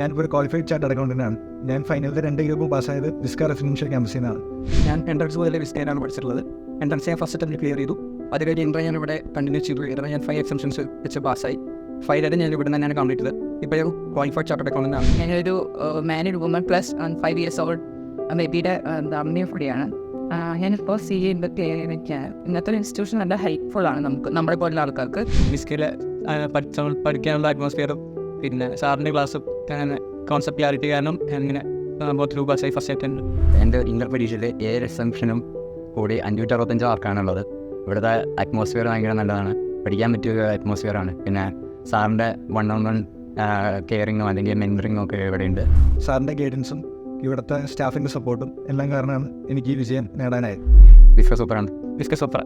ഞാനിപ്പോൾ ഒരു qualified chartered അക്കൗണ്ടൻ്റാണ്. ഞാൻ ഫൈനലിൽ 2 ഗ്രൂപ്പും പാസ്സായത് വിസ്ക റെസിഡൻഷ്യൽ ക്യാമ്പസിൽ നിന്നാണ്. ഞാൻ എൻട്രൻസ് മുതലേ വിസ്കയിലാണ് പഠിച്ചിട്ടുള്ളത്. എൻട്രൻസ് ഞാൻ ഫസ്റ്റ് അറ്റംപ്റ്റ് ക്ലിയർ ചെയ്തു. അത് കഴിഞ്ഞ് ഇൻ്റർ ഞാൻ ഇവിടെ കണ്ടിന്യൂ ചെയ്തു. ഇടന്ന് ഞാൻ 5 എക്സംഷൻസ് വെച്ച് പാസ്സായി. 5 ഞാൻ ഇവിടെ തന്നെയാണ് കംപ്ലീറ്റ് ചെയ്തത്. ഇപ്പോൾ ഞാൻ ക്വാളിഫൈഡ് ചാർട്ടേഡ് അക്കൗണ്ടൻ്റാണ്. ഞാനൊരു married woman plus 5 years old ബേബിയുടെ അമ്മയും കൂടിയാണ്. ഞാനിപ്പോൾ CA ഇൻവെസ്റ്റിഗേഷനാണ്. ഇന്നത്തെ ഒരു ഇൻസ്റ്റിറ്റ്യൂഷൻ നല്ല ഹെൽപ്ഫുള്ളാണ് നമ്മുടെ പോലുള്ള ആൾക്കാർക്ക്. വിസ്കയിൽ പഠിക്കാനുള്ള അറ്റ്മോസ്ഫിയറും പിന്നെ സാറിൻ്റെ ക്ലാസ്സും അങ്ങനെ കോൺസെപ്റ്റ് ക്ലാരിറ്റി കാരണം ഞാനിങ്ങനെ ബോത്ത് പാസ്സായി ഫസ്റ്റ് അറ്റംപ്റ്റ്. എൻ്റെ ഇൻ്റർ പരീക്ഷയിൽ 7 എക്സംഷനും കൂടി 565 മാർക്കാണുള്ളത്. ഇവിടുത്തെ അറ്റ്മോസ്ഫിയർ ഭയങ്കര നല്ലതാണ്, പഠിക്കാൻ പറ്റിയ അറ്റ്മോസ്ഫിയറാണ്. പിന്നെ സാറിൻ്റെ 1-on-1 കെയറിങ്ങും അല്ലെങ്കിൽ മെൻറ്ററിങ്ങും ഒക്കെ ഇവിടെയുണ്ട്. സാറിൻ്റെ ഗൈഡൻസും ഇവിടുത്തെ സ്റ്റാഫിൻ്റെ സപ്പോർട്ടും എല്ലാം കാരണമാണ് എനിക്ക് ഈ വിജയം നേടാനായത്. വിസ്ക സൂപ്പറാണ്. വിസ്ക സൂപ്പർ.